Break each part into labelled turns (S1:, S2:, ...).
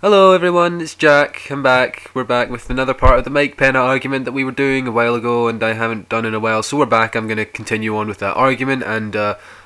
S1: Hello everyone, it's Jack. I'm back. We're back with another part of the Mike Penna argument that we were doing a while ago and I haven't done in a while. So we're back. I'm going to continue on with that argument, and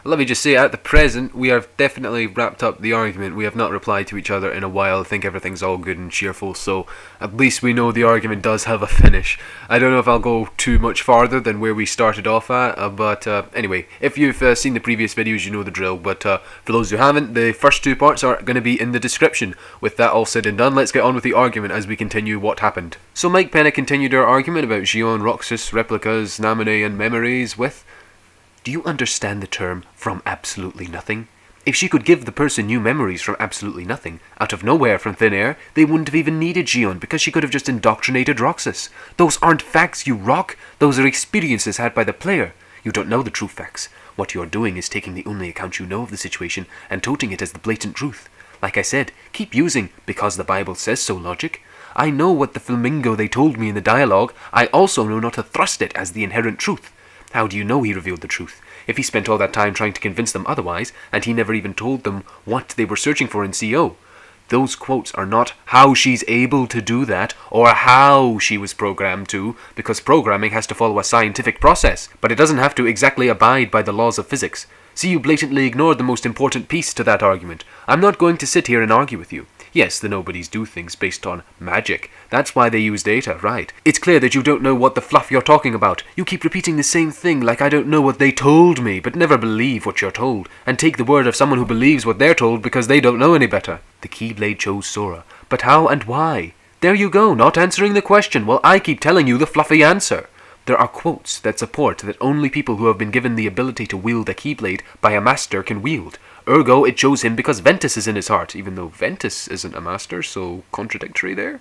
S1: let me just say, at the present, we have definitely wrapped up the argument. We have not replied to each other in a while. I think everything's all good and cheerful, so at least we know the argument does have a finish. I don't know if I'll go too much farther than where we started off at, but anyway, if you've seen the previous videos, you know the drill. But for those who haven't, the first two parts are going to be in the description. With that all said and done, let's get on with the argument as we continue what happened. So Mike Penna continued our argument about Xehanort, Roxas, replicas, Namine and memories with: do you understand the term from absolutely nothing? If she could give the person new memories from absolutely nothing, out of nowhere from thin air, they wouldn't have even needed Xehanort because she could have just indoctrinated Roxas. Those aren't facts, you rock. Those are experiences had by the player. You don't know the true facts. What you're doing is taking the only account you know of the situation and toting it as the blatant truth. Like I said, keep using "because the Bible says so" logic. I know what the flamingo they told me in the dialogue. I also know not to thrust it as the inherent truth. How do you know he revealed the truth? If he spent all that time trying to convince them otherwise, and he never even told them what they were searching for in CO. Those quotes are not how she's able to do that, or how she was programmed to, because programming has to follow a scientific process, but it doesn't have to exactly abide by the laws of physics. See, you blatantly ignored the most important piece to that argument. I'm not going to sit here and argue with you. Yes, the nobodies do things based on magic. That's why they use data, right? It's clear that you don't know what the fluff you're talking about. You keep repeating the same thing like I don't know what they told me, but never believe what you're told, and take the word of someone who believes what they're told because they don't know any better. The Keyblade chose Sora. But how and why? There you go, not answering the question while I keep telling you the fluffy answer. There are quotes that support that only people who have been given the ability to wield a Keyblade by a master can wield. Ergo, it chose him because Ventus is in his heart, even though Ventus isn't a master, so contradictory there.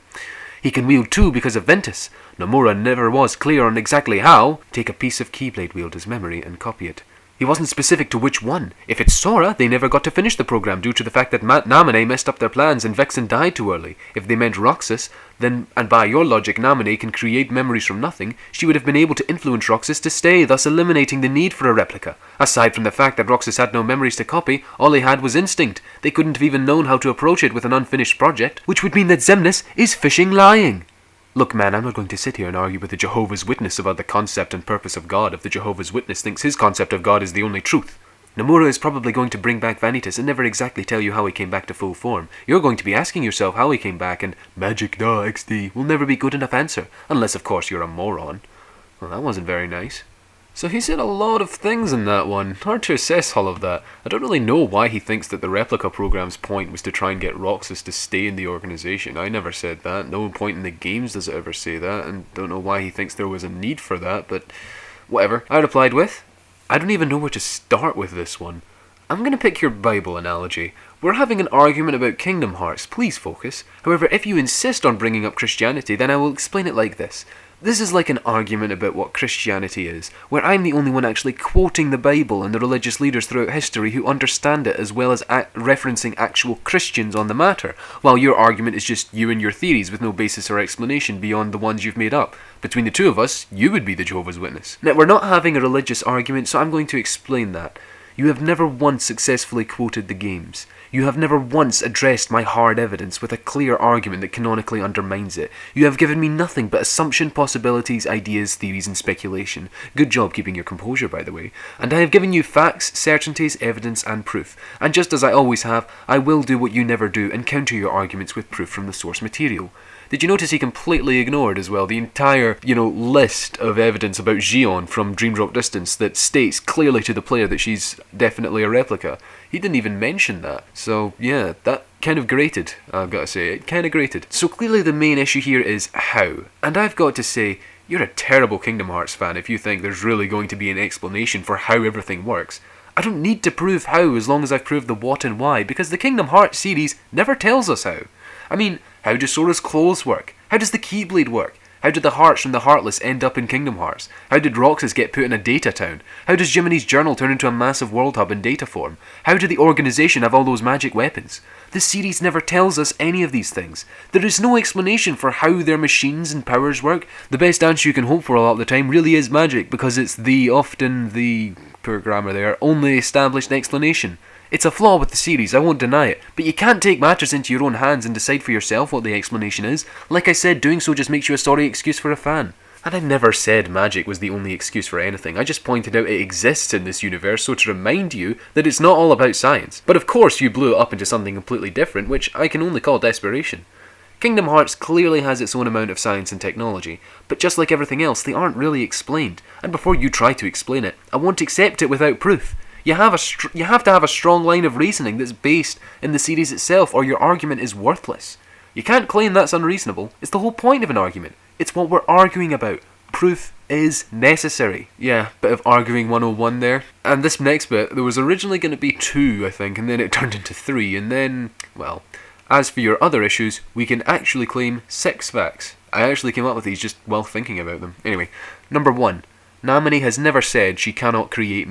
S1: He can wield too because of Ventus. Nomura never was clear on exactly how. Take a piece of Keyblade wielder's memory and copy it. He wasn't specific to which one. If it's Sora, they never got to finish the program due to the fact that Namine messed up their plans and Vexen died too early. If they meant Roxas, then, and by your logic Namine can create memories from nothing, she would have been able to influence Roxas to stay, thus eliminating the need for a replica. Aside from the fact that Roxas had no memories to copy, all he had was instinct. They couldn't have even known how to approach it with an unfinished project, which would mean that Xemnas is fishing lying. Look, man, I'm not going to sit here and argue with the Jehovah's Witness about the concept and purpose of God if the Jehovah's Witness thinks his concept of God is the only truth. Nomura is probably going to bring back Vanitus and never exactly tell you how he came back to full form. You're going to be asking yourself how he came back, and magic da XD will never be good enough answer, unless of course you're a moron. Well, that wasn't very nice. So he said a lot of things in that one. Hard to assess all of that. I don't really know why he thinks that the replica program's point was to try and get Roxas to stay in the organization. I never said that. No point in the games does it ever say that, and don't know why he thinks there was a need for that, but whatever. I replied with, I don't even know where to start with this one. I'm going to pick your Bible analogy. We're having an argument about Kingdom Hearts. Please focus. However, if you insist on bringing up Christianity, then I will explain it like this. This is like an argument about what Christianity is, where I'm the only one actually quoting the Bible and the religious leaders throughout history who understand it, as well as referencing actual Christians on the matter, while your argument is just you and your theories with no basis or explanation beyond the ones you've made up. Between the two of us, you would be the Jehovah's Witness. Now, we're not having a religious argument, so I'm going to explain that. You have never once successfully quoted the games. You have never once addressed my hard evidence with a clear argument that canonically undermines it. You have given me nothing but assumption, possibilities, ideas, theories, and speculation. Good job keeping your composure, by the way. And I have given you facts, certainties, evidence, and proof. And just as I always have, I will do what you never do and counter your arguments with proof from the source material. Did you notice he completely ignored as well the entire, list of evidence about Xehanort from Dream Drop Distance that states clearly to the player that she's definitely a replica? He didn't even mention that. So, yeah, that kind of grated, I've got to say. It kind of grated. So clearly the main issue here is how. And I've got to say, you're a terrible Kingdom Hearts fan if you think there's really going to be an explanation for how everything works. I don't need to prove how as long as I've proved the what and why, because the Kingdom Hearts series never tells us how. I mean, how do Sora's clothes work? How does the Keyblade work? How did the hearts from the Heartless end up in Kingdom Hearts? How did Roxas get put in a data town? How does Jiminy's journal turn into a massive world hub in data form? How did the organization have all those magic weapons? The series never tells us any of these things. There is no explanation for how their machines and powers work. The best answer you can hope for a lot of the time really is magic, because it's often the programmer there, only established explanation. It's a flaw with the series, I won't deny it, but you can't take matters into your own hands and decide for yourself what the explanation is. Like I said, doing so just makes you a sorry excuse for a fan. And I never said magic was the only excuse for anything, I just pointed out it exists in this universe so to remind you that it's not all about science. But of course you blew it up into something completely different, which I can only call desperation. Kingdom Hearts clearly has its own amount of science and technology, but just like everything else, they aren't really explained, and before you try to explain it, I won't accept it without proof. You have to have a strong line of reasoning that's based in the series itself, or your argument is worthless. You can't claim that's unreasonable. It's the whole point of an argument. It's what we're arguing about. Proof is necessary. Yeah, bit of arguing 101 there. And this next bit, there was originally going to be 2, I think, and then it turned into 3, and then, well, as for your other issues, we can actually claim 6 facts. I actually came up with these just while thinking about them. Anyway, number 1. Namine has never said she cannot create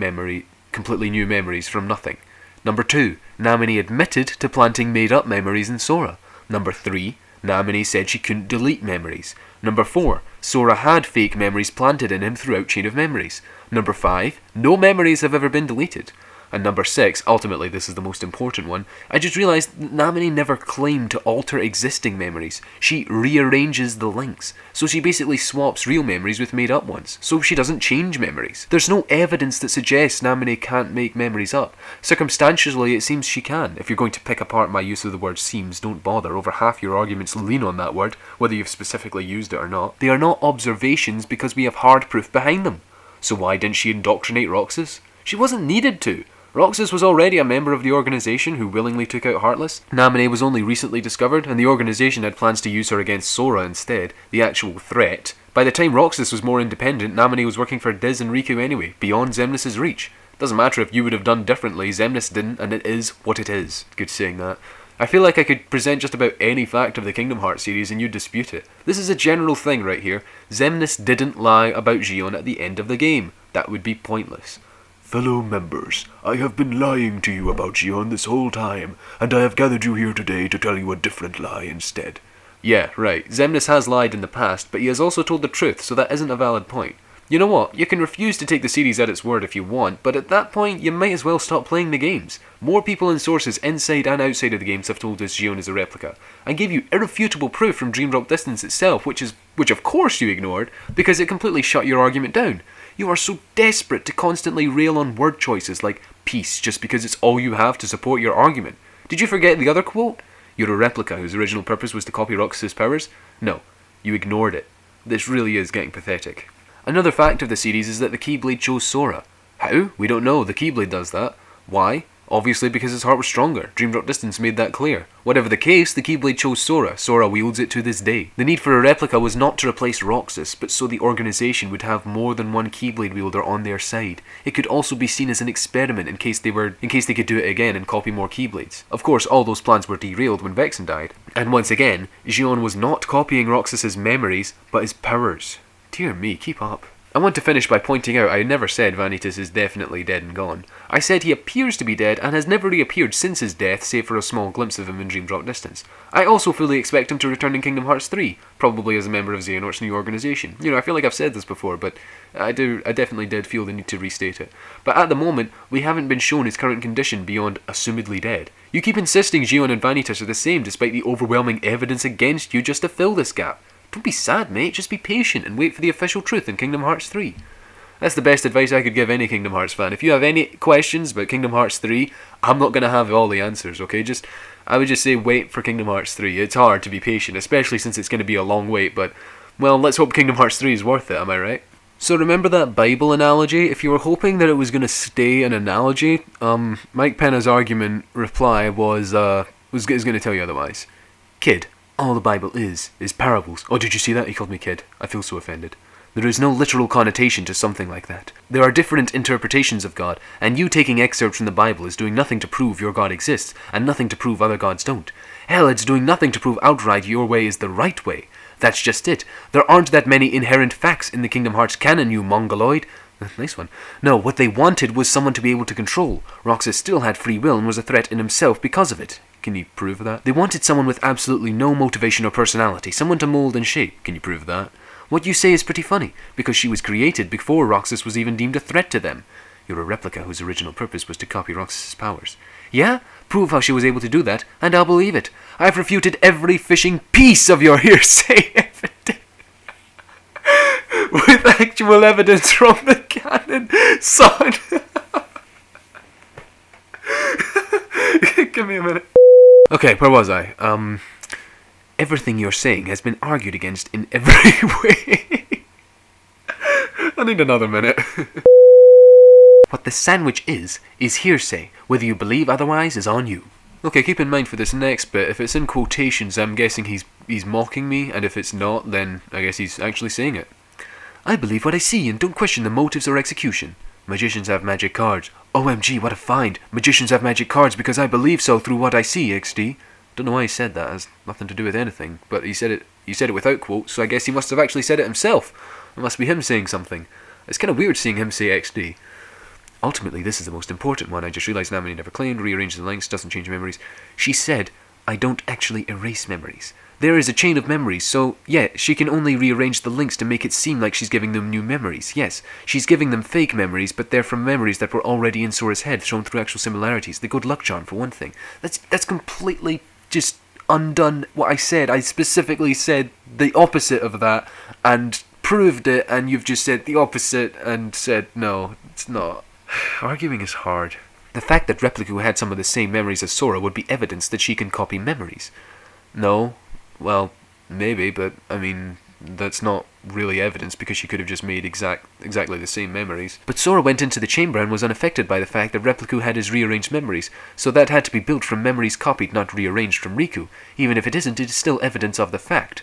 S1: completely new memories from nothing. Number 2. Namine admitted to planting made-up memories in Sora. Number 3. Namine said she couldn't delete memories. Number 4. Sora had fake memories planted in him throughout Chain of Memories. Number 5. No memories have ever been deleted. And number 6, ultimately this is the most important one, I just realised that Namine never claimed to alter existing memories. She rearranges the links. So she basically swaps real memories with made up ones. So she doesn't change memories. There's no evidence that suggests Namine can't make memories up. Circumstantially it seems she can. If you're going to pick apart my use of the word seems, don't bother. Over half your arguments lean on that word, whether you've specifically used it or not. They are not observations because we have hard proof behind them. So why didn't she indoctrinate Roxas? She wasn't needed to. Roxas was already a member of the organisation who willingly took out Heartless. Namine was only recently discovered, and the organisation had plans to use her against Sora instead, the actual threat. By the time Roxas was more independent, Namine was working for Diz and Riku anyway, beyond Xemnas' reach. Doesn't matter if you would have done differently, Xemnas didn't, and it is what it is. Good saying that. I feel like I could present just about any fact of the Kingdom Hearts series and you'd dispute it. This is a general thing right here. Xemnas didn't lie about Xion at the end of the game. That would be pointless.
S2: Fellow members, I have been lying to you about Xion this whole time, and I have gathered you here today to tell you a different lie instead.
S1: Yeah, right. Xemnas has lied in the past, but he has also told the truth, so that isn't a valid point. You know what, you can refuse to take the series at its word if you want, but at that point you might as well stop playing the games. More people and sources inside and outside of the games have told us Xion is a replica, and gave you irrefutable proof from Dream Drop Distance itself, which of course you ignored, because it completely shut your argument down. You are so desperate to constantly rail on word choices like peace just because it's all you have to support your argument. Did you forget the other quote? You're a replica whose original purpose was to copy Roxas' powers? No, you ignored it. This really is getting pathetic. Another fact of the series is that the Keyblade chose Sora. How? We don't know. The Keyblade does that. Why? Obviously because his heart was stronger. Dream Drop Distance made that clear. Whatever the case, the Keyblade chose Sora. Sora wields it to this day. The need for a replica was not to replace Roxas, but so the organisation would have more than one Keyblade wielder on their side. It could also be seen as an experiment in case they could do it again and copy more Keyblades. Of course, all those plans were derailed when Vexen died. And once again, Xion was not copying Roxas' memories, but his powers. Dear me, keep up. I want to finish by pointing out I never said Vanitus is definitely dead and gone. I said he appears to be dead and has never reappeared since his death, save for a small glimpse of him in Dream Drop Distance. I also fully expect him to return in Kingdom Hearts 3, probably as a member of Xehanort's new organisation. You know, I feel like I've said this before, but I definitely did feel the need to restate it. But at the moment, we haven't been shown his current condition beyond assumedly dead. You keep insisting Xion and Vanitus are the same despite the overwhelming evidence against you just to fill this gap. Don't be sad, mate, just be patient and wait for the official truth in Kingdom Hearts 3. That's the best advice I could give any Kingdom Hearts fan. If you have any questions about Kingdom Hearts 3, I'm not going to have all the answers, okay? I would just say wait for Kingdom Hearts 3. It's hard to be patient, especially since it's going to be a long wait, but, well, let's hope Kingdom Hearts 3 is worth it, am I right? So remember that Bible analogy? If you were hoping that it was going to stay an analogy, Mike Penna's argument reply was going to tell you otherwise. Kid. All the Bible is parables. Oh, did you see that? He called me kid. I feel so offended. There is no literal connotation to something like that. There are different interpretations of God, and you taking excerpts from the Bible is doing nothing to prove your God exists, and nothing to prove other gods don't. Hell, it's doing nothing to prove outright your way is the right way. That's just it. There aren't that many inherent facts in the Kingdom Hearts canon, you mongoloid. Nice one. No, what they wanted was someone to be able to control. Roxas still had free will and was a threat in himself because of it. Can you prove that? They wanted someone with absolutely no motivation or personality, someone to mold and shape. Can you prove that? What you say is pretty funny, because she was created before Roxas was even deemed a threat to them. You're a replica whose original purpose was to copy Roxas' powers. Yeah? Prove how she was able to do that, and I'll believe it. I've refuted every fishing piece of your hearsay evidence. With actual evidence from the canon, son. Give me a minute. Okay, where was I? Everything you're saying has been argued against in every way. I need another minute. What the sandwich is hearsay. Whether you believe otherwise is on you. Okay, keep in mind for this next bit, if it's in quotations, I'm guessing he's mocking me, and if it's not, then I guess he's actually saying it. I believe what I see and don't question the motives or execution. Magicians have magic cards. OMG, what a find. Magicians have magic cards because I believe so through what I see, XD. Don't know why he said that, it has nothing to do with anything, but he said it without quotes, so I guess he must have actually said it himself. It must be him saying something. It's kind of weird seeing him say XD. Ultimately, this is the most important one. I just realised Namine never claimed, rearranged the links, doesn't change memories. She said, I don't actually erase memories. There is a chain of memories, so, yeah, she can only rearrange the links to make it seem like she's giving them new memories. Yes, she's giving them fake memories, but they're from memories that were already in Sora's head, shown through actual similarities. The good luck charm, for one thing. That's completely just undone what I said. I specifically said the opposite of that, and proved it, and you've just said the opposite, and said, no, it's not. Arguing is hard. The fact that Replica had some of the same memories as Sora would be evidence that she can copy memories. No, well, maybe, but, I mean, that's not really evidence because she could have just made exactly the same memories. But Sora went into the chamber and was unaffected by the fact that Replica had his rearranged memories, so that had to be built from memories copied, not rearranged from Riku. Even if it isn't, it is still evidence of the fact.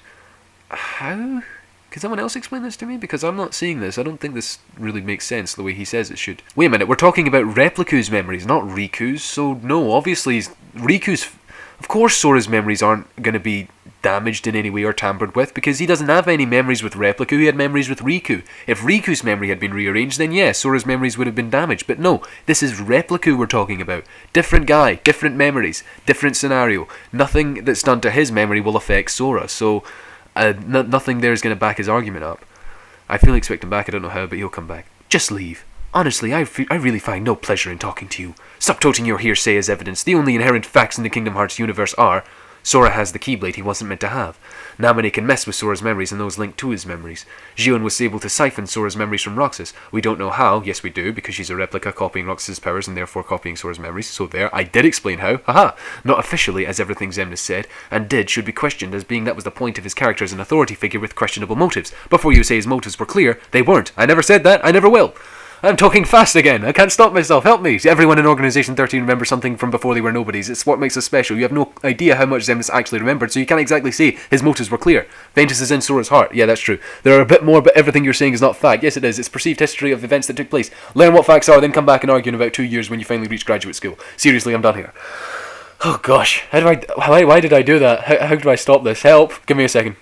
S1: How? Can someone else explain this to me? Because I'm not seeing this. I don't think this really makes sense the way he says it should. Wait a minute, we're talking about Replica's memories, not Riku's, so no, obviously Riku's... Of course Sora's memories aren't going to be damaged in any way or tampered with, because he doesn't have any memories with Replica, he had memories with Riku. If Riku's memory had been rearranged, then yes, Sora's memories would have been damaged. But no, this is Replica we're talking about. Different guy, different memories, different scenario. Nothing that's done to his memory will affect Sora, so... nothing there is going to back his argument up. I feel like expect him back, I don't know how, but he'll come back. Just leave. Honestly, I really find no pleasure in talking to you. Stop toting your hearsay as evidence. The only inherent facts in the Kingdom Hearts universe are... Sora has the Keyblade he wasn't meant to have. Namine can mess with Sora's memories and those linked to his memories. Xion was able to siphon Sora's memories from Roxas. We don't know how. Yes, we do, because she's a replica copying Roxas' powers and therefore copying Sora's memories. So there, I did explain how. Haha! Not officially, as everything Xemnas said, and did should be questioned as being that was the point of his character as an authority figure with questionable motives. Before you say his motives were clear, they weren't. I never said that. I never will. I'm talking fast again. I can't stop myself. Help me. Everyone in Organization 13 remembers something from before they were nobodies. It's what makes us special. You have no idea how much Xemnas actually remembered, so you can't exactly say his motives were clear. Vanitus is in Sora's heart. Yeah, that's true. There are a bit more, but everything you're saying is not fact. Yes, it is. It's perceived history of events that took place. Learn what facts are, then come back and argue in about 2 years when you finally reach graduate school. Seriously, I'm done here. Oh gosh. Why did I do that? How do I stop this? Help. Give me a second.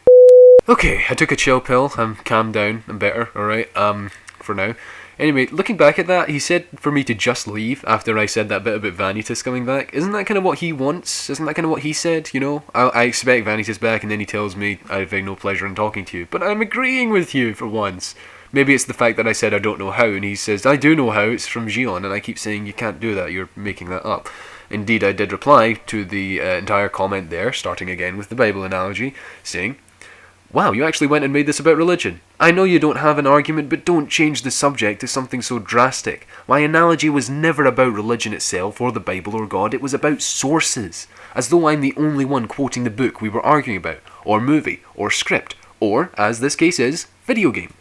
S1: Okay, I took a chill pill. I'm calmed down. I'm better. Alright. For now. Anyway, looking back at that, he said for me to just leave after I said that bit about Vanitus coming back. Isn't that kind of what he wants? Isn't that kind of what he said, you know? I expect Vanitus back, and then he tells me I have no pleasure in talking to you. But I'm agreeing with you for once. Maybe it's the fact that I said I don't know how, and he says, I do know how, it's from Xion, and I keep saying you can't do that, you're making that up. Indeed, I did reply to the entire comment there, starting again with the Bible analogy, saying, wow, you actually went and made this about religion. I know you don't have an argument, but don't change the subject to something so drastic. My analogy was never about religion itself, or the Bible, or God. It was about sources. As though I'm the only one quoting the book we were arguing about, or movie, or script, or, as this case is, video game.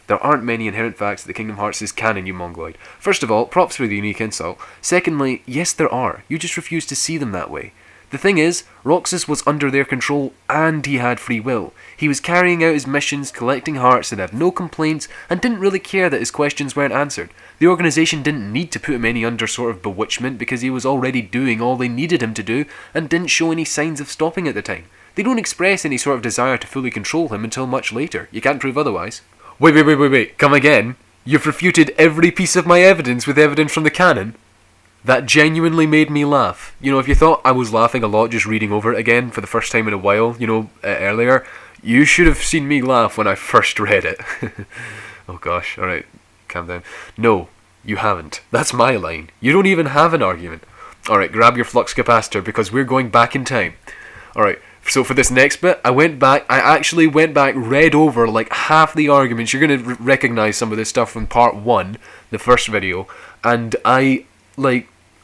S1: There aren't many inherent facts that the Kingdom Hearts is canon, you mongoloid. First of all, props for the unique insult. Secondly, yes there are. You just refuse to see them that way. The thing is, Roxas was under their control and he had free will. He was carrying out his missions, collecting hearts and had no complaints and didn't really care that his questions weren't answered. The organisation didn't need to put him any under sort of bewitchment because he was already doing all they needed him to do and didn't show any signs of stopping at the time. They don't express any sort of desire to fully control him until much later. You can't prove otherwise. Wait, come again? You've refuted every piece of my evidence with evidence from the canon? That genuinely made me laugh. You know, if you thought I was laughing a lot just reading over it again for the first time in a while, you know, earlier, you should have seen me laugh when I first read it. Oh gosh, alright, calm down. No, You haven't. That's my line. You don't even have an argument. Alright, grab your flux capacitor because we're going back in time. Alright, so for this next bit, I actually went back, read over like half the arguments. You're going to recognize some of this stuff from part 1, the first video, and I,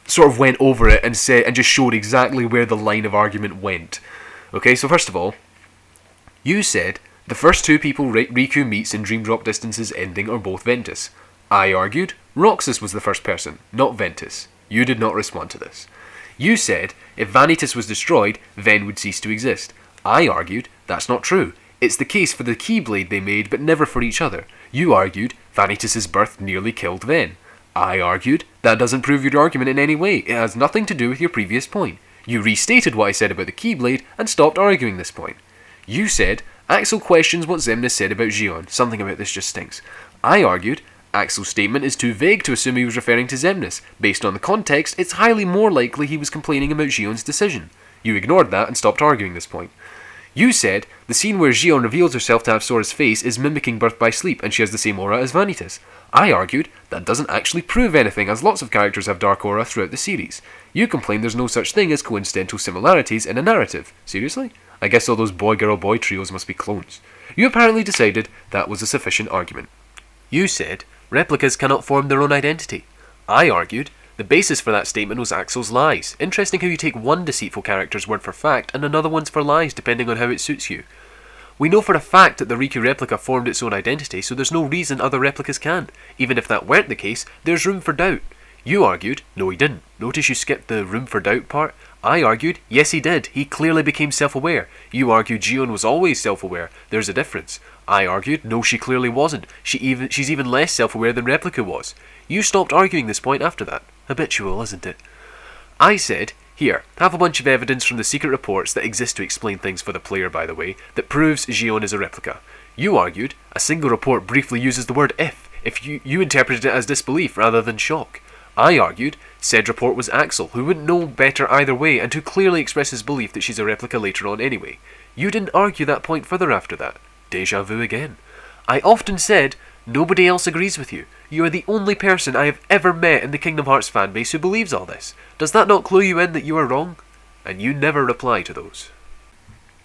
S1: sort of went over it and just showed exactly where the line of argument went. Okay, so first of all, you said the first two people Riku meets in Dream Drop Distance's ending are both Ventus. I argued Roxas was the first person, not Ventus. You did not respond to this. You said if Vanitus was destroyed, Ven would cease to exist. I argued that's not true. It's the case for the Keyblade they made, but never for each other. You argued Vanitus's birth nearly killed Ven. I argued that doesn't prove your argument in any way. It has nothing to do with your previous point. You restated what I said about the Keyblade and stopped arguing this point. You said Axel questions what Xemnas said about Xion. Something about this just stinks. I argued Axel's statement is too vague to assume he was referring to Xemnas. Based on the context, it's highly more likely he was complaining about Xion's decision. You ignored that and stopped arguing this point. You said the scene where Xion reveals herself to have Sora's face is mimicking birth by sleep and she has the same aura as Vanitas. I argued that doesn't actually prove anything as lots of characters have dark aura throughout the series. You complained there's no such thing as coincidental similarities in a narrative. Seriously? I guess all those boy-girl-boy trios must be clones. You apparently decided that was a sufficient argument. You said replicas cannot form their own identity. I argued the basis for that statement was Axel's lies. Interesting how you take one deceitful character's word for fact and another one's for lies depending on how it suits you. We know for a fact that the Riku replica formed its own identity, so there's no reason other replicas can. Even if that weren't the case, there's room for doubt. You argued, no he didn't. Notice you skipped the room for doubt part? I argued, yes he did. He clearly became self-aware. You argued Xion was always self-aware. There's a difference. I argued, no she clearly wasn't. She's even less self-aware than Replica was. You stopped arguing this point after that. Habitual, isn't it? I said, here, have a bunch of evidence from the secret reports that exist to explain things for the player, by the way, that proves Xion is a replica. You argued, a single report briefly uses the word if you interpreted it as disbelief rather than shock. I argued, said report was Axel, who wouldn't know better either way and who clearly expresses belief that she's a replica later on anyway. You didn't argue that point further after that. Deja vu again. I often said, nobody else agrees with you. You are the only person I have ever met in the Kingdom Hearts fanbase who believes all this. Does that not clue you in that you are wrong? And you never reply to those.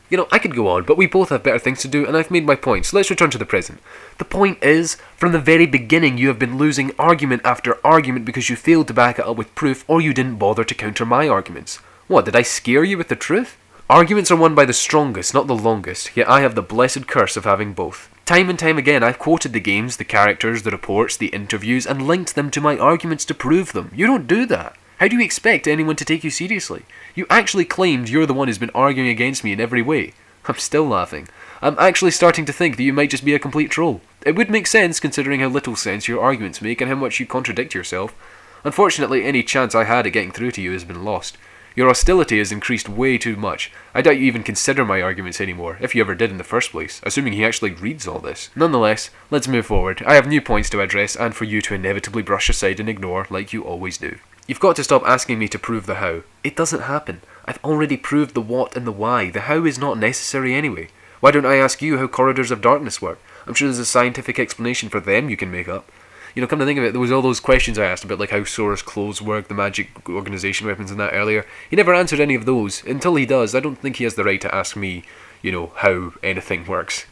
S1: You know, I could go on, but we both have better things to do, and I've made my point, so let's return to the present. The point is, from the very beginning you have been losing argument after argument because you failed to back it up with proof, or you didn't bother to counter my arguments. What, did I scare you with the truth? Arguments are won by the strongest, not the longest, yet I have the blessed curse of having both. Time and time again I've quoted the games, the characters, the reports, the interviews, and linked them to my arguments to prove them. You don't do that. How do you expect anyone to take you seriously? You actually claimed you're the one who's been arguing against me in every way. I'm still laughing. I'm actually starting to think that you might just be a complete troll. It would make sense considering how little sense your arguments make and how much you contradict yourself. Unfortunately, any chance I had at getting through to you has been lost. Your hostility has increased way too much. I doubt you even consider my arguments anymore, if you ever did in the first place, assuming he actually reads all this. Nonetheless, let's move forward. I have new points to address and for you to inevitably brush aside and ignore like you always do. You've got to stop asking me to prove the how. It doesn't happen. I've already proved the what and the why. The how is not necessary anyway. Why don't I ask you how corridors of darkness work? I'm sure there's a scientific explanation for them you can make up. You know, come to think of it, there was all those questions I asked about like how Sora's clothes work, the magic organization weapons and that earlier. He never answered any of those. Until he does, I don't think he has the right to ask me, you know, how anything works.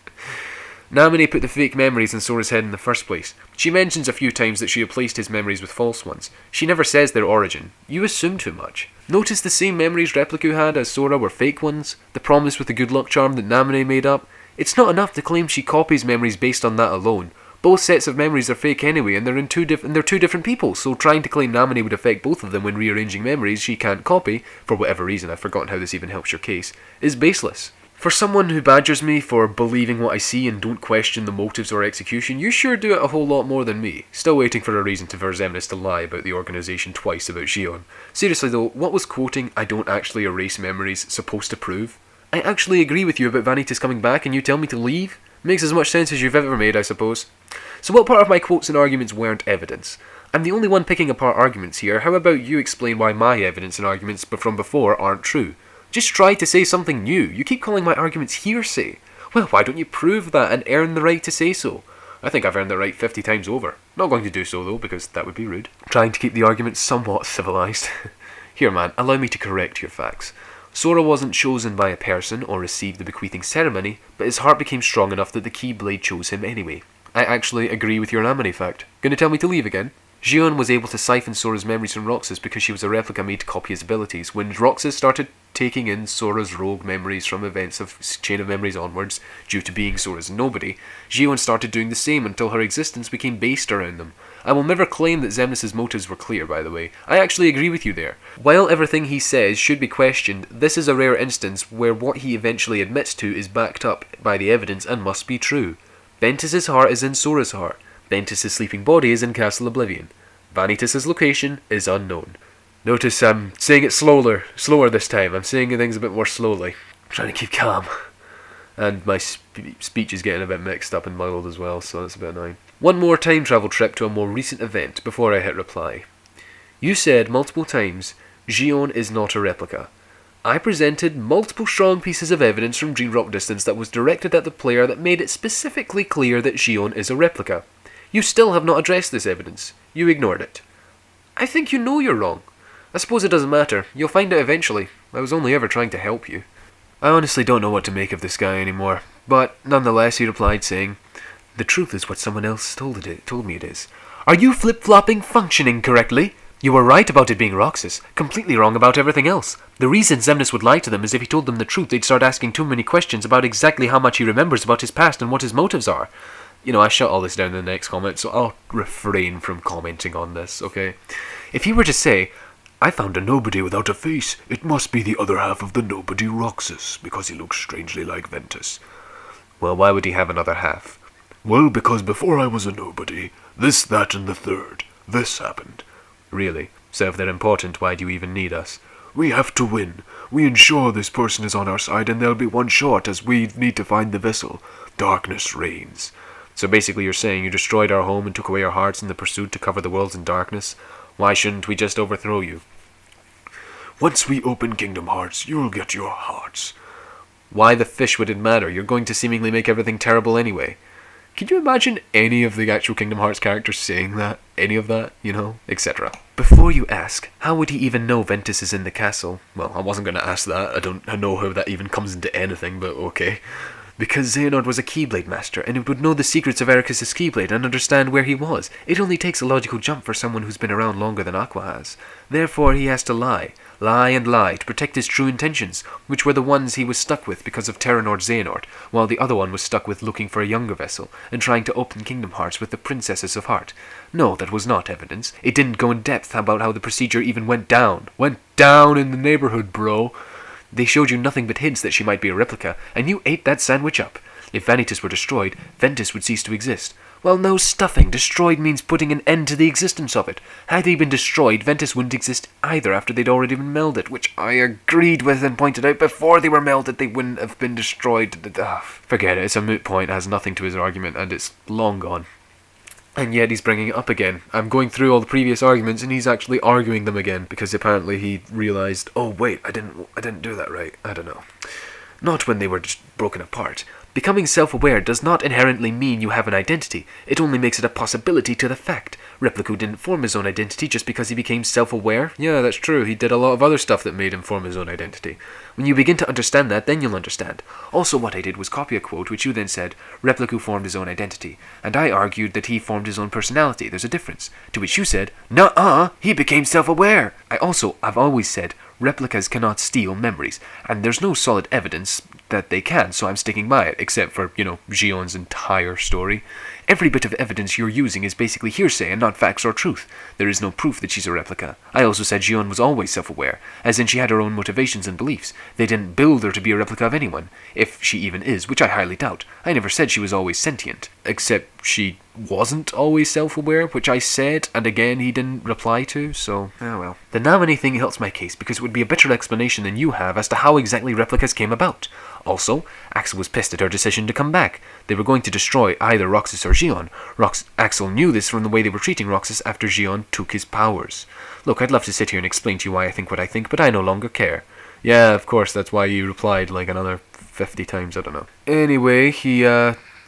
S1: Namine put the fake memories in Sora's head in the first place. She mentions a few times that she replaced his memories with false ones. She never says their origin. You assume too much. Notice the same memories Replica had as Sora were fake ones? The promise with the good luck charm that Namine made up? It's not enough to claim she copies memories based on that alone. Both sets of memories are fake anyway, and they're two different people, so trying to claim Namine would affect both of them when rearranging memories she can't copy, for whatever reason, I've forgotten how this even helps your case, is baseless. For someone who badgers me for believing what I see and don't question the motives or execution, you sure do it a whole lot more than me. Still waiting for a reason for Xemnas to lie about the organisation twice about Xion. Seriously though, what was quoting "I don't actually erase memories" supposed to prove? I actually agree with you about Vanitus coming back and you tell me to leave? Makes as much sense as you've ever made, I suppose. So what part of my quotes and arguments weren't evidence? I'm the only one picking apart arguments here. How about you explain why my evidence and arguments from before aren't true? Just try to say something new. You keep calling my arguments hearsay. Well, why don't you prove that and earn the right to say so? I think I've earned it right 50 times over. Not going to do so, though, because that would be rude. Trying to keep the argument somewhat civilized. Here, man, allow me to correct your facts. Sora wasn't chosen by a person or received the bequeathing ceremony, but his heart became strong enough that the Keyblade chose him anyway. I actually agree with your Namine fact. Gonna tell me to leave again? Xehanort was able to siphon Sora's memories from Roxas because she was a replica made to copy his abilities. When Roxas started taking in Sora's rogue memories from events of Chain of Memories onwards, due to being Sora's nobody, Xehanort started doing the same until her existence became based around them. I will never claim that Xemnas' motives were clear, by the way. I actually agree with you there. While everything he says should be questioned, this is a rare instance where what he eventually admits to is backed up by the evidence and must be true. Ventus's heart is in Sora's heart. Ventus's sleeping body is in Castle Oblivion. Vanitus's location is unknown. Notice I'm saying it slower this time. I'm saying things a bit more slowly. I'm trying to keep calm. And my speech is getting a bit mixed up and muddled as well, so that's a bit annoying. One more time travel trip to a more recent event before I hit reply. You said multiple times, Xehanort is not a replica. I presented multiple strong pieces of evidence from Dream Rock Distance that was directed at the player that made it specifically clear that Xehanort is a replica. You still have not addressed this evidence. You ignored it. I think you know you're wrong. I suppose it doesn't matter. You'll find out eventually. I was only ever trying to help you. I honestly don't know what to make of this guy anymore. But nonetheless, he replied saying, the truth is what someone else told me it is. Are you flip-flopping functioning correctly? You were right about it being Roxas, completely wrong about everything else. The reason Xemnas would lie to them is if he told them the truth, they'd start asking too many questions about exactly how much he remembers about his past and what his motives are. You know, I shut all this down in the next comment, so I'll refrain from commenting on this, okay? If he were to say,
S2: I found a nobody without a face. It must be the other half of the nobody Roxas, because he looks strangely like Ventus.
S1: Well, why would he have another half?
S2: Well, because before I was a nobody, this, that, and the third, this happened.
S1: Really? So if they're important, why do you even need us?
S2: We have to win. We ensure this person is on our side and they'll be one shot as we need to find the vessel. Darkness reigns.
S1: So basically you're saying you destroyed our home and took away our hearts in the pursuit to cover the worlds in darkness? Why shouldn't we just overthrow you?
S2: Once we open Kingdom Hearts, you'll get your hearts.
S1: Why the fish would it matter? You're going to seemingly make everything terrible anyway. Could you imagine any of the actual Kingdom Hearts characters saying that? Any of that, you know? Etc. Before you ask, how would he even know Ventus is in the castle? Well, I wasn't going to ask that. I don't know how that even comes into anything, but okay. Because Xehanort was a Keyblade master, and it would know the secrets of Ericus' Keyblade and understand where he was. It only takes a logical jump for someone who's been around longer than Aqua has. Therefore, he has to lie. Lie and lie to protect his true intentions, which were the ones he was stuck with because of Terranort Xehanort, while the other one was stuck with looking for a younger vessel and trying to open Kingdom Hearts with the Princesses of Heart. No, that was not evidence. It didn't go in depth about how the procedure even went down. Went down in the neighborhood, bro. They showed you nothing but hints that she might be a replica, and you ate that sandwich up. If Vanitus were destroyed, Ventus would cease to exist. Well, no stuffing. Destroyed means putting an end to the existence of it. Had he been destroyed, Ventus wouldn't exist either after they'd already been melded, which I agreed with and pointed out before they were melded they wouldn't have been destroyed. Forget it, it's a moot point, it has nothing to his argument, and it's long gone. And yet he's bringing it up again. I'm going through all the previous arguments and he's actually arguing them again, because apparently he realised, oh wait, I didn't do that right. I don't know. Not when they were just broken apart. Becoming self-aware does not inherently mean you have an identity. It only makes it a possibility to the fact. Replica didn't form his own identity just because he became self-aware. Yeah, that's true. He did a lot of other stuff that made him form his own identity. When you begin to understand that, then you'll understand. Also, what I did was copy a quote which you then said, Replica formed his own identity. And I argued that he formed his own personality. There's a difference. To which you said, nuh-uh, he became self-aware. I've always said, replicas cannot steal memories, and there's no solid evidence that they can, so I'm sticking by it, except for, Xehanort's entire story. Every bit of evidence you're using is basically hearsay and not facts or truth. There is no proof that she's a replica. I also said Xehanort was always self-aware, as in she had her own motivations and beliefs. They didn't build her to be a replica of anyone, if she even is, which I highly doubt. I never said she was always sentient, except she wasn't always self-aware, which I said, and again he didn't reply to, so, oh well. The Namine thing helps my case, because it would be a better explanation than you have as to how exactly replicas came about. Also, Axel was pissed at her decision to come back. They were going to destroy either Roxas or Xehanort. Axel knew this from the way they were treating Roxas after Xehanort took his powers. Look, I'd love to sit here and explain to you why I think what I think, but I no longer care. Yeah, of course, that's why you replied like another 50 times, I don't know. Anyway,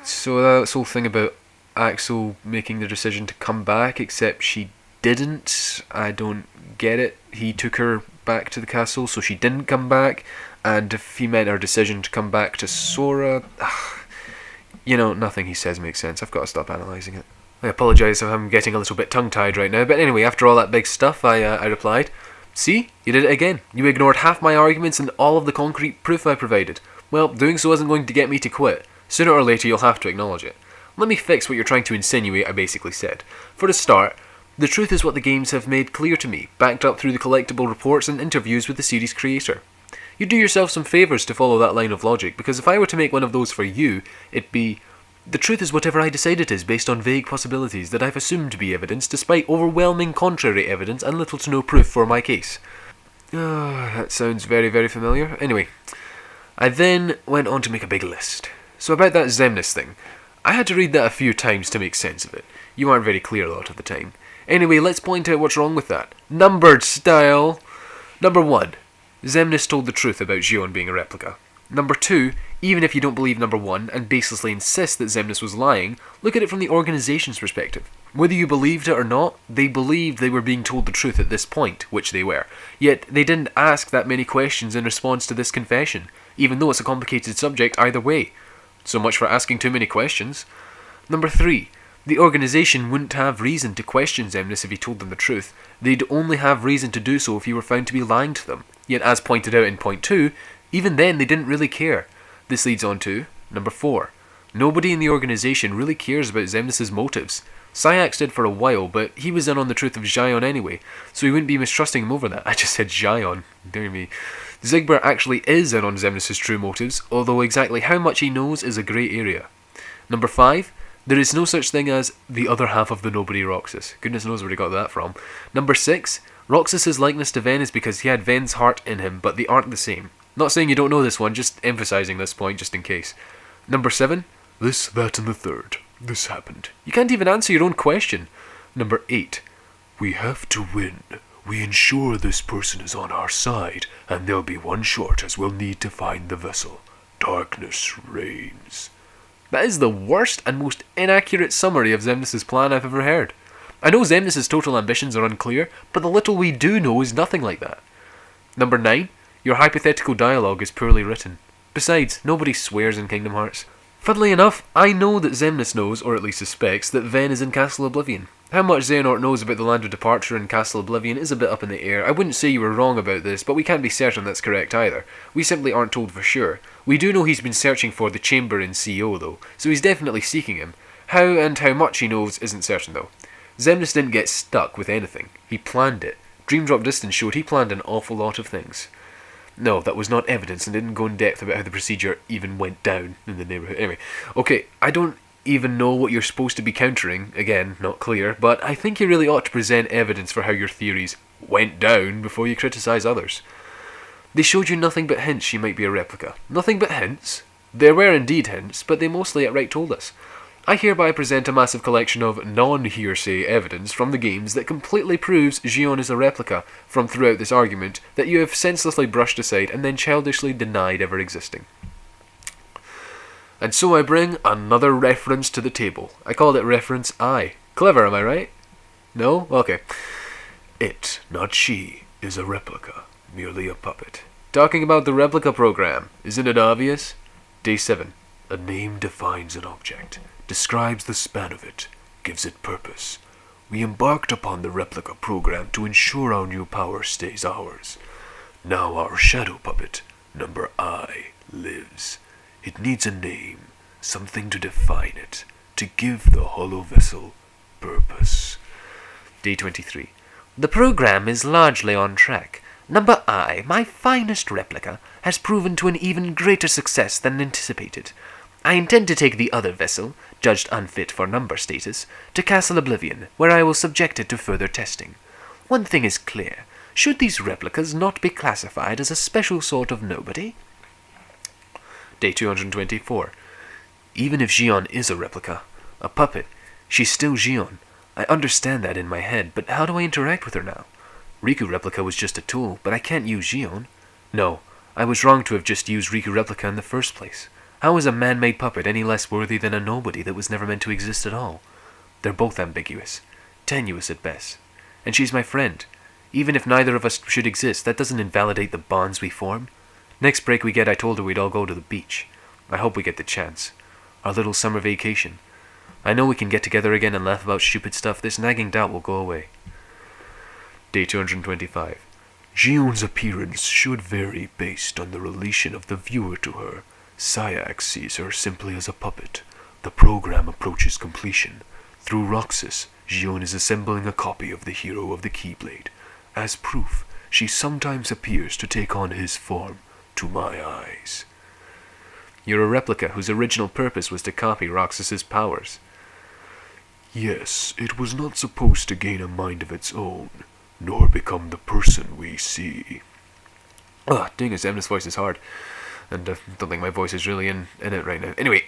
S1: so this whole thing about Axel making the decision to come back, except she didn't. I don't get it. He took her back to the castle, so she didn't come back, and if he meant her decision to come back to Sora, nothing he says makes sense. I've got to stop analysing it. I apologise if I'm getting a little bit tongue-tied right now, but anyway, after all that big stuff, I replied, "See, you did it again. You ignored half my arguments and all of the concrete proof I provided. Well, doing so isn't going to get me to quit. Sooner or later, you'll have to acknowledge it. Let me fix what you're trying to insinuate," I basically said. "For a start, the truth is what the games have made clear to me, backed up through the collectible reports and interviews with the series creator. You'd do yourself some favours to follow that line of logic, because if I were to make one of those for you, it'd be, the truth is whatever I decide it is based on vague possibilities that I've assumed to be evidence, despite overwhelming contrary evidence and little to no proof for my case." That sounds very, very familiar. Anyway, I then went on to make a big list. So about that Xemnas thing, I had to read that a few times to make sense of it. You aren't very clear a lot of the time. Anyway, let's point out what's wrong with that. Numbered style! Number 1. Xemnas told the truth about Xion being a replica. Number 2, even if you don't believe number 1 and baselessly insist that Xemnas was lying, look at it from the organisation's perspective. Whether you believed it or not, they believed they were being told the truth at this point, which they were. Yet they didn't ask that many questions in response to this confession, even though it's a complicated subject either way. So much for asking too many questions. Number 3, the organisation wouldn't have reason to question Xemnas if he told them the truth. They'd only have reason to do so if he were found to be lying to them. Yet as pointed out in point 2, even then they didn't really care. This leads on to number 4. Nobody in the organisation really cares about Xemnas' motives. Syax did for a while, but he was in on the truth of Xion anyway, so he wouldn't be mistrusting him over that. I just said Xion. Dear me. Zigbert actually is in on Xemnas' true motives, although exactly how much he knows is a grey area. Number 5. There is no such thing as the other half of the nobody Roxas. Goodness knows where he got that from. Number 6. Roxas' likeness to Ven is because he had Ven's heart in him, but they aren't the same. Not saying you don't know this one, just emphasising this point just in case. Number 7. This, that, and the third. This happened. You can't even answer your own question. Number 8. We have to win. We ensure this person is on our side, and there'll be one short as we'll need to find the vessel. Darkness reigns. That is the worst and most inaccurate summary of Xemnas' plan I've ever heard. I know Xemnas' total ambitions are unclear, but the little we do know is nothing like that. Number 9. Your hypothetical dialogue is poorly written. Besides, nobody swears in Kingdom Hearts. Funnily enough, I know that Xemnas knows, or at least suspects, that Ven is in Castle Oblivion. How much Xehanort knows about the Land of Departure and Castle Oblivion is a bit up in the air. I wouldn't say you were wrong about this, but we can't be certain that's correct either. We simply aren't told for sure. We do know he's been searching for the Chamber in CO though, so he's definitely seeking him. How and how much he knows isn't certain though. Xemnas didn't get stuck with anything. He planned it. Dream Drop Distance showed he planned an awful lot of things. No, that was not evidence and didn't go in depth about how the procedure even went down in the neighbourhood. Anyway, okay, I don't even know what you're supposed to be countering. Again, not clear, but I think you really ought to present evidence for how your theories went down before you criticise others. They showed you nothing but hints she might be a replica. Nothing but hints? There were indeed hints, but they mostly outright told us. I hereby present a massive collection of non-hearsay evidence from the games that completely proves Xion is a replica from throughout this argument that you have senselessly brushed aside and then childishly denied ever existing. And so I bring another reference to the table. I called it Reference I. Clever, am I right? No? Okay. It, not she, is a replica, merely a puppet. Talking about the replica program, isn't it obvious? Day 7. A name defines an object, describes the span of it, gives it purpose. We embarked upon the replica program to ensure our new power stays ours. Now our shadow puppet, number I, lives. It needs a name, something to define it, to give the hollow vessel purpose. Day 23. The program is largely on track. Number I, my finest replica, has proven to an even greater success than anticipated. I intend to take the other vessel, judged unfit for number status, to Castle Oblivion, where I will subject it to further testing. One thing is clear. Should these replicas not be classified as a special sort of nobody? Day 224. Even if Xion is a replica, a puppet, she's still Xion. I understand that in my head, but how do I interact with her now? Riku Replica was just a tool, but I can't use Xion. No, I was wrong to have just used Riku Replica in the first place. How is a man-made puppet any less worthy than a nobody that was never meant to exist at all? They're both ambiguous, tenuous at best. And she's my friend. Even if neither of us should exist, that doesn't invalidate the bonds we form. Next break we get, I told her we'd all go to the beach. I hope we get the chance. Our little summer vacation. I know we can get together again and laugh about stupid stuff. This nagging doubt will go away. Day 225.
S2: Xion's appearance should vary based on the relation of the viewer to her. Sayak sees her simply as a puppet. The program approaches completion. Through Roxas, Xion is assembling a copy of the hero of the Keyblade. As proof, she sometimes appears to take on his form, to my eyes.
S1: You're a replica whose original purpose was to copy Roxas's powers.
S2: Yes, it was not supposed to gain a mind of its own, nor become the person we see.
S1: Ugh, dang it, Xemna's voice is hard. And I don't think my voice is really in it right now. Anyway,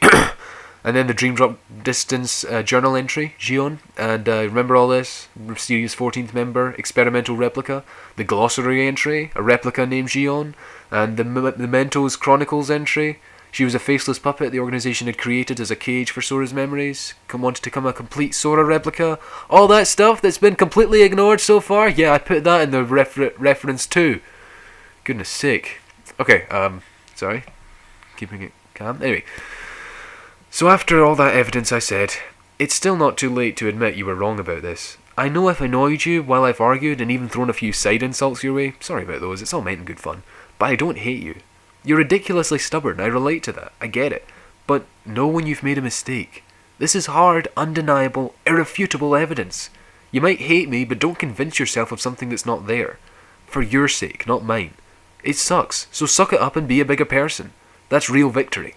S1: and then the Dream Drop Distance journal entry, Xion. And remember all this? Mysterious 14th member, experimental replica. The glossary entry, a replica named Xion. And the Mementos Chronicles entry. She was a faceless puppet the organization had created as a cage for Sora's memories. Wanted to become a complete Sora replica. All that stuff that's been completely ignored so far. Yeah, I put that in the reference too. Goodness sake. Okay, sorry. Keeping it calm. Anyway. So after all that evidence I said, it's still not too late to admit you were wrong about this. I know I've annoyed you while I've argued and even thrown a few side insults your way. Sorry about those, it's all meant in good fun. But I don't hate you. You're ridiculously stubborn, I relate to that, I get it. But know when you've made a mistake. This is hard, undeniable, irrefutable evidence. You might hate me, but don't convince yourself of something that's not there. For your sake, not mine. It sucks, so suck it up and be a bigger person. That's real victory.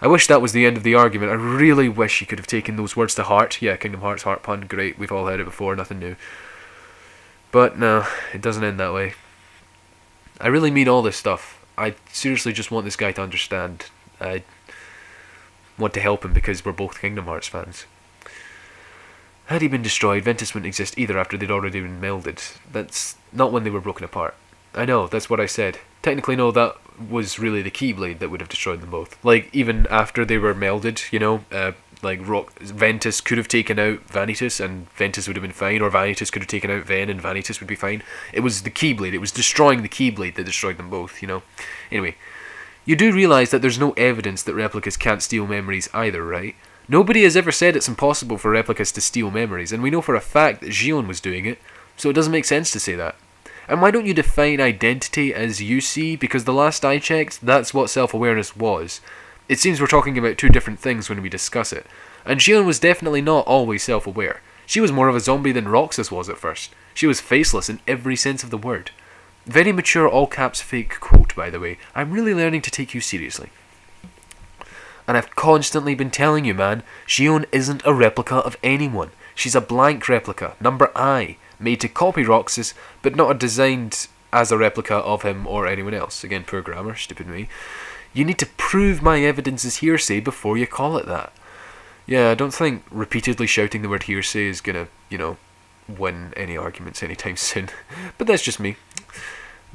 S1: I wish that was the end of the argument. I really wish you could have taken those words to heart. Yeah, Kingdom Hearts heart pun, great, we've all heard it before, nothing new. But no, it doesn't end that way. I really mean all this stuff. I seriously just want this guy to understand. I want to help him because we're both Kingdom Hearts fans. Had he been destroyed, Ventus wouldn't exist either after they'd already been melded. That's not when they were broken apart. I know, that's what I said. Technically, no, that was really the Keyblade that would have destroyed them both. Like, even after they were melded, you know, Ventus could have taken out Vanitus and Ventus would have been fine, or Vanitus could have taken out Ven and Vanitus would be fine. It was the Keyblade, it was destroying the Keyblade that destroyed them both, you know. Anyway, you do realise that there's no evidence that replicas can't steal memories either, right? Nobody has ever said it's impossible for replicas to steal memories, and we know for a fact that Xion was doing it, so it doesn't make sense to say that. And why don't you define identity as you see? Because the last I checked, that's what self-awareness was. It seems we're talking about two different things when we discuss it. And Xion was definitely not always self-aware. She was more of a zombie than Roxas was at first. She was faceless in every sense of the word. Very mature all-caps fake quote, by the way. I'm really learning to take you seriously. And I've constantly been telling you, man, Xion isn't a replica of anyone. She's a blank replica, number I, made to copy Roxas, but not designed as a replica of him or anyone else. Again, poor grammar, stupid me. You need to prove my evidence is hearsay before you call it that. Yeah, I don't think repeatedly shouting the word hearsay is gonna, win any arguments anytime soon. But that's just me.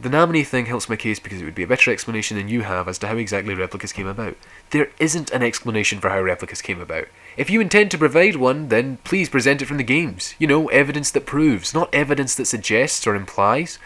S1: The Namine thing helps my case because it would be a better explanation than you have as to how exactly replicas came about. There isn't an explanation for how replicas came about. If you intend to provide one, then please present it from the games. Evidence that proves, not evidence that suggests or implies.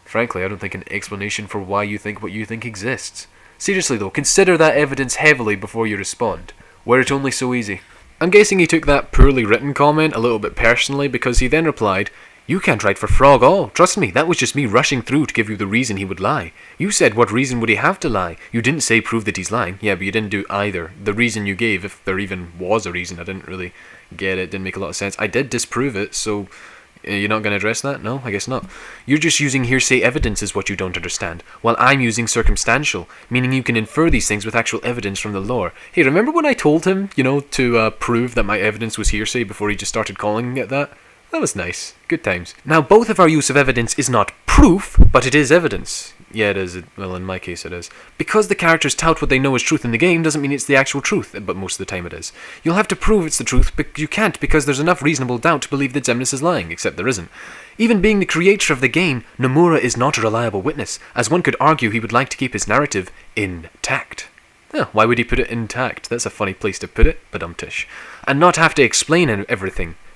S1: Frankly, I don't think an explanation for why you think what you think exists. Seriously though, consider that evidence heavily before you respond. Were it only so easy. I'm guessing he took that poorly written comment a little bit personally because he then replied, "You can't write for Frog all. Trust me, that was just me rushing through to give you the reason he would lie. You said what reason would he have to lie? You didn't say prove that he's lying. Yeah, but you didn't do either. The reason you gave, if there even was a reason, I didn't really get it. Didn't make a lot of sense. I did disprove it, so you're not going to address that? No, I guess not. You're just using hearsay evidence is what you don't understand, while I'm using circumstantial, meaning you can infer these things with actual evidence from the lore. Hey, remember when I told him, to prove that my evidence was hearsay before he just started calling it that? That was nice. Good times. Now, both of our use of evidence is not proof, but it is evidence. Yeah, it is. Well, in my case, it is. Because the characters tout what they know is truth in the game doesn't mean it's the actual truth, but most of the time it is. You'll have to prove it's the truth, but you can't because there's enough reasonable doubt to believe that Xemnas is lying, except there isn't. Even being the creator of the game, Nomura is not a reliable witness, as one could argue he would like to keep his narrative intact. Oh, why would he put it intact? That's a funny place to put it, badumtish. And not have to explain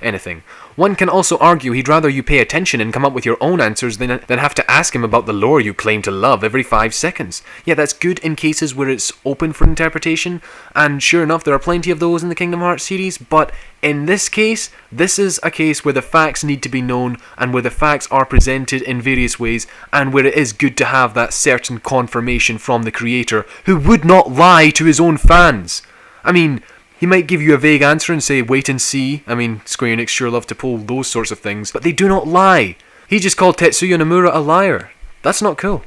S1: anything. One can also argue he'd rather you pay attention and come up with your own answers than have to ask him about the lore you claim to love every 5 seconds. Yeah, that's good in cases where it's open for interpretation, and sure enough, there are plenty of those in the Kingdom Hearts series, but in this case, this is a case where the facts need to be known, and where the facts are presented in various ways, and where it is good to have that certain confirmation from the creator, who would not lie to his own fans. I mean, he might give you a vague answer and say, wait and see. I mean, Square Enix sure love to pull those sorts of things, but they do not lie. He just called Tetsuya Nomura a liar. That's not cool.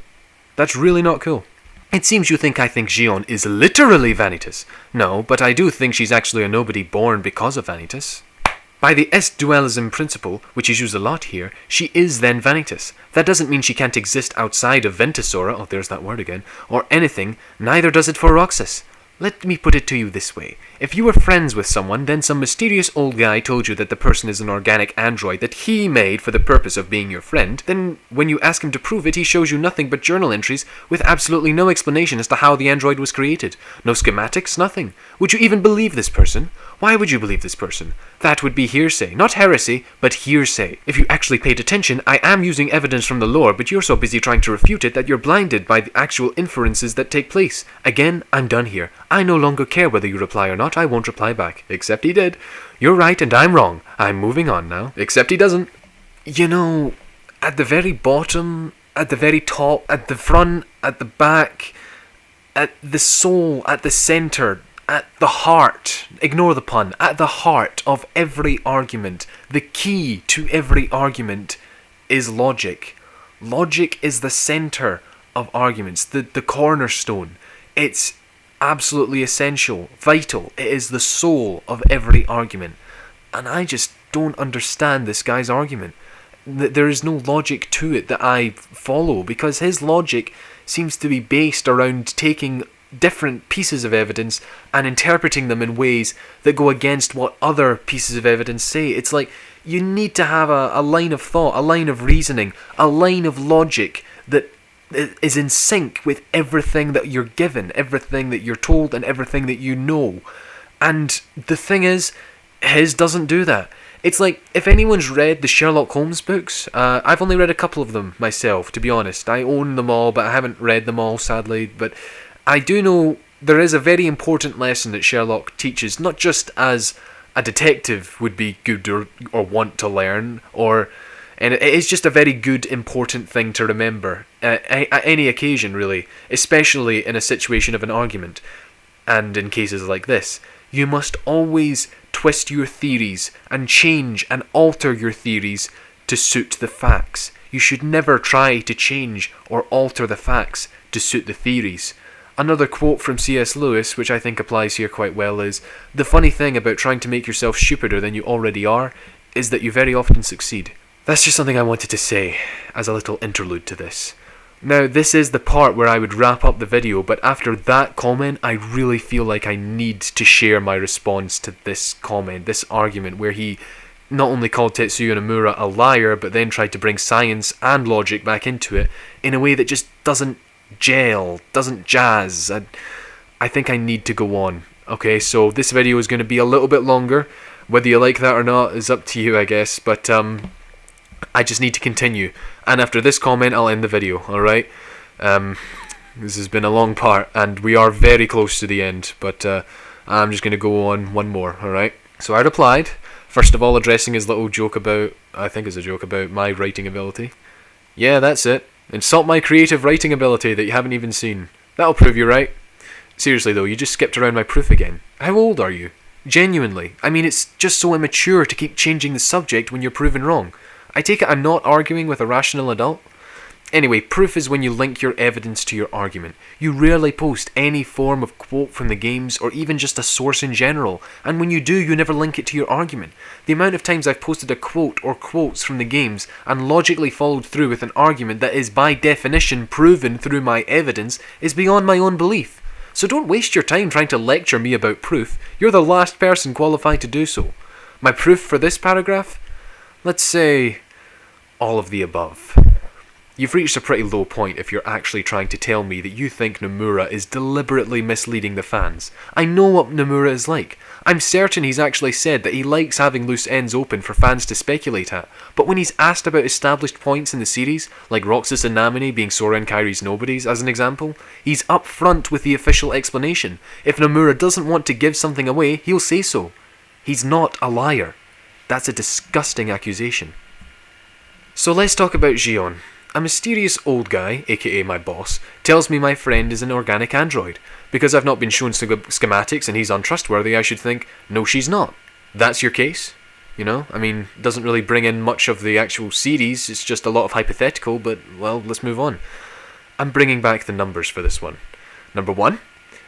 S1: That's really not cool. It seems you think I think Xeon is literally Vanitus. No, but I do think she's actually a nobody born because of Vanitus. By the S-dualism principle, which is used a lot here, she is then Vanitus. That doesn't mean she can't exist outside of Ventusora, oh there's that word again, or anything, neither does it for Roxas. Let me put it to you this way. If you were friends with someone, then some mysterious old guy told you that the person is an organic android that he made for the purpose of being your friend, then when you ask him to prove it, he shows you nothing but journal entries with absolutely no explanation as to how the android was created. No schematics, nothing. Would you even believe this person? Why would you believe this person? That would be hearsay. Not heresy, but hearsay. If you actually paid attention, I am using evidence from the lore, but you're so busy trying to refute it that you're blinded by the actual inferences that take place. Again, I'm done here. I no longer care whether you reply or not. I won't reply back. Except he did. You're right and I'm wrong. I'm moving on now. Except he doesn't. You know, at the very bottom, at the very top, at the front, at the back, at the soul, at the centre, at the heart, ignore the pun, at the heart of every argument, the key to every argument is logic. Logic is the centre of arguments, the cornerstone. It's absolutely essential, vital. It is the soul of every argument. And I just don't understand this guy's argument. There is no logic to it that I follow, because his logic seems to be based around taking different pieces of evidence and interpreting them in ways that go against what other pieces of evidence say. It's like you need to have a line of thought, a line of reasoning, a line of logic that is in sync with everything that you're given, everything that you're told, and everything that you know. And the thing is, his doesn't do that. It's like, if anyone's read the Sherlock Holmes books, I've only read a couple of them myself, to be honest. I own them all, but I haven't read them all, sadly. But I do know there is a very important lesson that Sherlock teaches, not just as a detective would be good or want to learn, and it is just a very good, important thing to remember at any occasion, really, especially in a situation of an argument, and in cases like this. You must always twist your theories and change and alter your theories to suit the facts. You should never try to change or alter the facts to suit the theories. Another quote from C.S. Lewis, which I think applies here quite well, is, "The funny thing about trying to make yourself stupider than you already are is that you very often succeed." That's just something I wanted to say as a little interlude to this. Now, this is the part where I would wrap up the video, but after that comment, I really feel like I need to share my response to this comment, this argument, where he not only called Tetsuya Nomura a liar, but then tried to bring science and logic back into it in a way that just doesn't gel, doesn't jazz. I think I need to go on. Okay, so this video is going to be a little bit longer. Whether you like that or not is up to you, I guess, but I just need to continue. And after this comment, I'll end the video, alright? This has been a long part, and we are very close to the end, but I'm just going to go on one more, alright? So I replied, first of all addressing his little joke about, I think it's a joke about my writing ability. Yeah, that's it. Insult my creative writing ability that you haven't even seen. That'll prove you right. Seriously though, you just skipped around my proof again. How old are you? Genuinely. I mean, it's just so immature to keep changing the subject when you're proven wrong. I take it I'm not arguing with a rational adult? Anyway, proof is when you link your evidence to your argument. You rarely post any form of quote from the games or even just a source in general, and when you do, you never link it to your argument. The amount of times I've posted a quote or quotes from the games and logically followed through with an argument that is by definition proven through my evidence is beyond my own belief. So don't waste your time trying to lecture me about proof. You're the last person qualified to do so. My proof for this paragraph? Let's say all of the above. You've reached a pretty low point if you're actually trying to tell me that you think Nomura is deliberately misleading the fans. I know what Nomura is like. I'm certain he's actually said that he likes having loose ends open for fans to speculate at, but when he's asked about established points in the series, like Roxas and Namine being Sora and Kairi's nobodies as an example, he's upfront with the official explanation. If Nomura doesn't want to give something away, he'll say so. He's not a liar. That's a disgusting accusation. So let's talk about Xion. A mysterious old guy, aka my boss, tells me my friend is an organic android. Because I've not been shown schematics and he's untrustworthy, I should think, no, she's not. That's your case? You know, I mean, doesn't really bring in much of the actual series, it's just a lot of hypothetical, but, well, let's move on. I'm bringing back the numbers for this one. Number 1,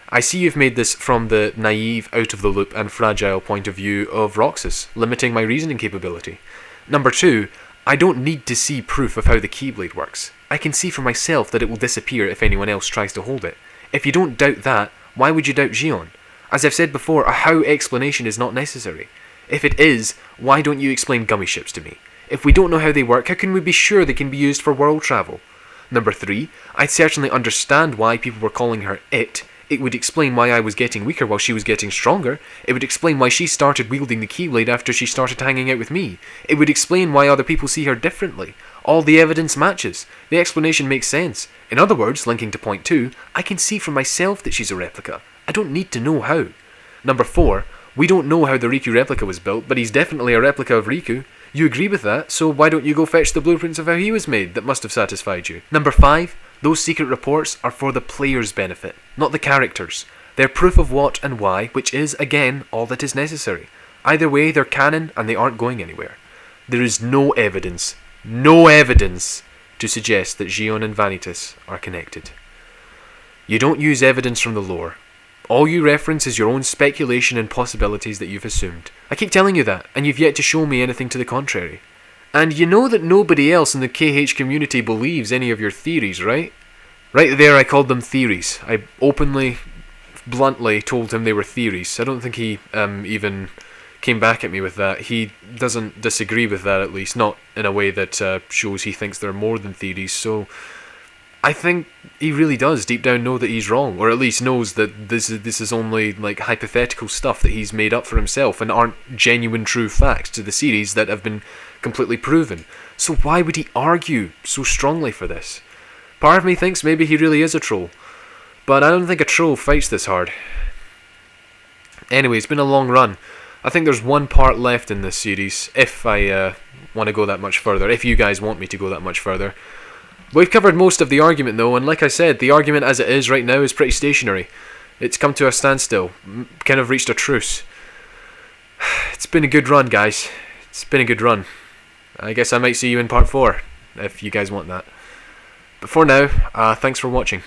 S1: I see you've made this from the naive, out-of-the-loop and fragile point of view of Roxas, limiting my reasoning capability. Number 2, I don't need to see proof of how the Keyblade works. I can see for myself that it will disappear if anyone else tries to hold it. If you don't doubt that, why would you doubt Xion? As I've said before, a how explanation is not necessary. If it is, why don't you explain gummy ships to me? If we don't know how they work, how can we be sure they can be used for world travel? Number 3, I'd certainly understand why people were calling her it. It would explain why I was getting weaker while she was getting stronger. It would explain why she started wielding the Keyblade after she started hanging out with me. It would explain why other people see her differently. All the evidence matches. The explanation makes sense. In other words, linking to point 2, I can see for myself that she's a replica. I don't need to know how. Number 4, we don't know how the Riku replica was built, but he's definitely a replica of Riku. You agree with that, so why don't you go fetch the blueprints of how he was made? That must have satisfied you. Number 5, those secret reports are for the player's benefit, not the characters. They're proof of what and why, which is, again, all that is necessary. Either way, they're canon and they aren't going anywhere. There is no evidence to suggest that Xion and Vanitus are connected. You don't use evidence from the lore. All you reference is your own speculation and possibilities that you've assumed. I keep telling you that, and you've yet to show me anything to the contrary. And you know that nobody else in the KH community believes any of your theories, right? Right there I called them theories. I openly, bluntly told him they were theories. I don't think he even came back at me with that. He doesn't disagree with that, at least. Not in a way that shows he thinks they're more than theories. So I think he really does deep down know that he's wrong, or at least knows that this is only like hypothetical stuff that he's made up for himself and aren't genuine true facts to the series that have been completely proven. So why would he argue so strongly for this? Part of me thinks maybe he really is a troll, but I don't think a troll fights this hard. Anyway, it's been a long run. I think there's one part left in this series, if I want to go that much further, if you guys want me to go that much further. We've covered most of the argument though, and like I said, the argument as it is right now is pretty stationary. It's come to a standstill, kind of reached a truce. It's been a good run, guys. It's been a good run. I guess I might see you in part 4, if you guys want that. But for now, thanks for watching.